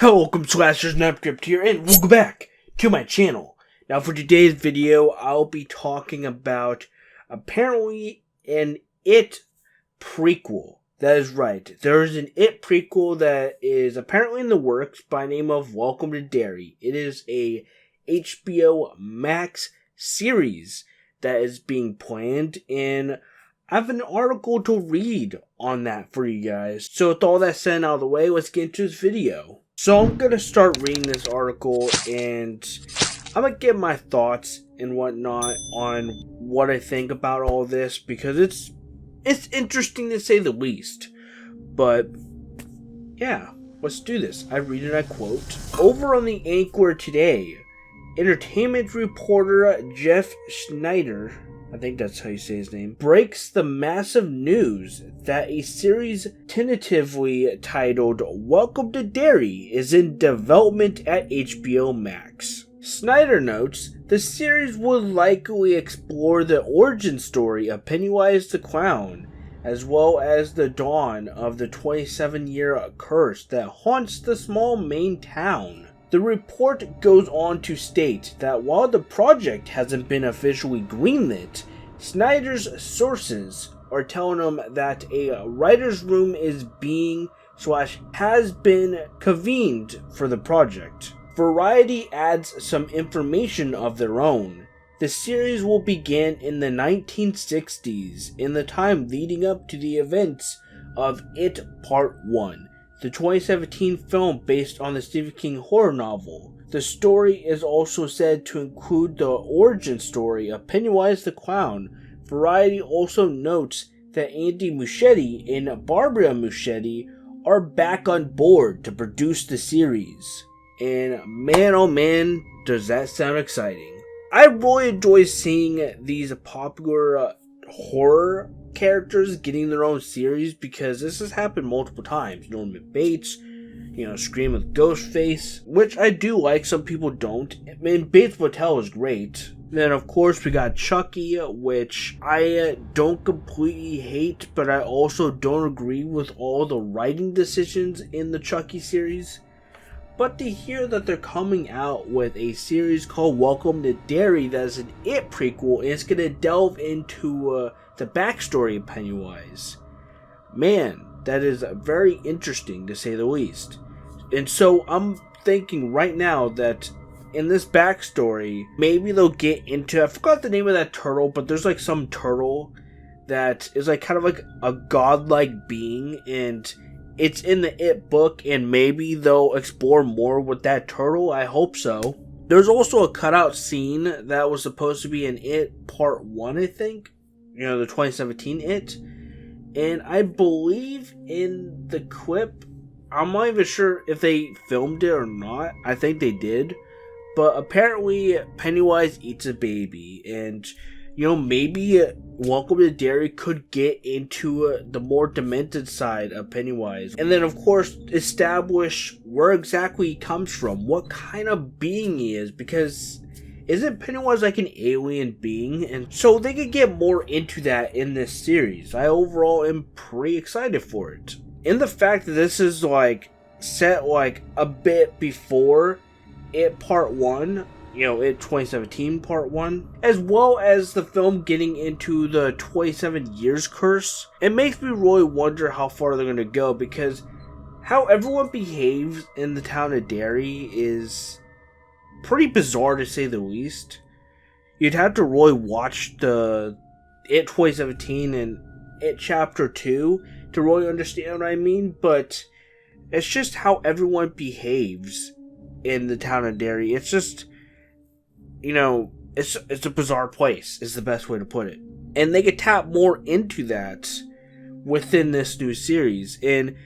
Hello, welcome Slashers Snapcrypt here, and welcome back to my channel. Now for today's video, I'll be talking about apparently an It prequel. That is right, there's an It prequel that is apparently in the works by name of Welcome to Derry. It is a HBO Max series that is being planned, and I have an article to read on that for you guys. So with all that said out of the way, let's get into this video. So I'm going to start reading this article, and I'm going to give my thoughts and whatnot on what I think about all this, because it's interesting to say the least. But yeah, let's do this. I read and I quote, "Over on the Anchor today, entertainment reporter Jeff Schneider," I think that's how you say his name, breaks the massive news that a series tentatively titled Welcome to Derry is in development at HBO Max. Snyder notes the series will likely explore the origin story of Pennywise the Clown, as well as the dawn of the 27-year curse that haunts the small Maine town. The report goes on to state that while the project hasn't been officially greenlit, Snyder's sources are telling him that a writer's room is has been convened for the project. Variety adds some information of their own. The series will begin in the 1960s, in the time leading up to the events of It Part 1. The 2017 film based on the Stephen King horror novel. The story is also said to include the origin story of Pennywise the Clown. Variety also notes that Andy Muschietti and Barbara Muschietti are back on board to produce the series. And man, oh man, does that sound exciting. I really enjoy seeing these popular horror characters getting their own series, because this has happened multiple times. Norman Bates, Scream with Ghostface, which I do like, some people don't. I mean, Bates Motel is great. Then of course we got Chucky, which I don't completely hate, but I also don't agree with all the writing decisions in the Chucky series. But to hear that they're coming out with a series called Welcome to Derry that is an It prequel, and it's going to delve into the backstory of Pennywise. Man, that is very interesting to say the least. And so I'm thinking right now that in this backstory, maybe they'll get into, I forgot the name of that turtle, but there's like some turtle that is like kind of like a godlike being, and it's in the It book, and maybe they'll explore more with that turtle. I hope so. There's also a cutout scene that was supposed to be in It Part 1, I think. The 2017 It. And I believe in the clip, I'm not even sure if they filmed it or not. I think they did. But apparently Pennywise eats a baby, and maybe Welcome to Derry could get into the more demented side of Pennywise. And then of course establish where exactly he comes from, what kind of being he is, because isn't Pennywise like an alien being? And so they could get more into that in this series. I overall am pretty excited for it. And the fact that this is like set like a bit before It Part 1, It 2017 Part 1, as well as the film getting into the 27 years curse, it makes me really wonder how far they're going to go, because how everyone behaves in the town of Derry is pretty bizarre to say the least. You'd have to really watch the It 2017 and It Chapter 2 to really understand what I mean, but it's just how everyone behaves in the town of Derry. It's just, it's a bizarre place, is the best way to put it. And they could tap more into that within this new series. And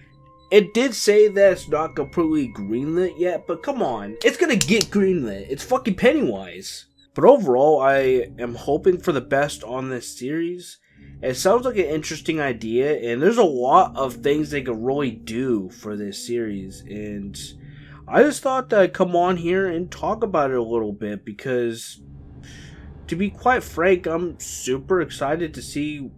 it did say that it's not completely greenlit yet, but come on, it's gonna get greenlit. It's fucking Pennywise. But overall, I am hoping for the best on this series. It sounds like an interesting idea, and there's a lot of things they could really do for this series. And I just thought that I'd come on here and talk about it a little bit, because to be quite frank, I'm super excited to see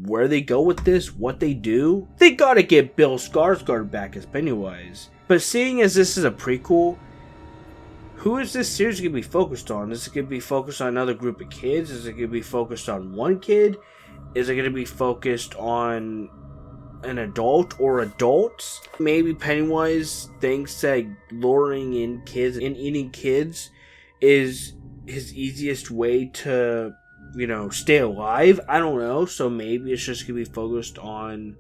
where they go with this, what they do. They gotta get Bill Skarsgård back as Pennywise. But seeing as this is a prequel, who is this series going to be focused on? Is it going to be focused on another group of kids? Is it going to be focused on one kid? Is it going to be focused on an adult or adults? Maybe Pennywise thinks that luring in kids and eating kids is his easiest way to, stay alive. I don't know. So maybe it's just going to be focused on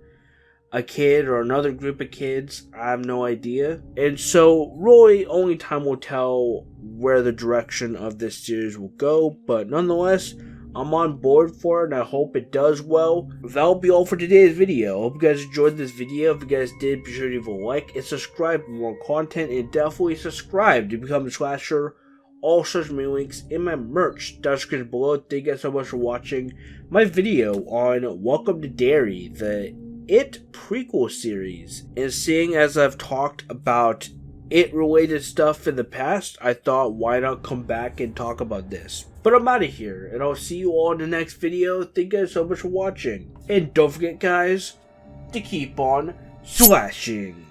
a kid or another group of kids. I have no idea. And so really only time will tell where the direction of this series will go. But nonetheless, I'm on board for it and I hope it does well. That'll be all for today's video. I hope you guys enjoyed this video. If you guys did, be sure to leave a like and subscribe for more content. And definitely subscribe to become a slasher. All social media links in my merch description below. Thank you guys so much for watching my video on Welcome to Derry, the It prequel series. And seeing as I've talked about It related stuff in the past, I thought why not come back and talk about this. But I'm out of here, and I'll see you all in the next video. Thank you guys so much for watching. And don't forget guys, to keep on slashing.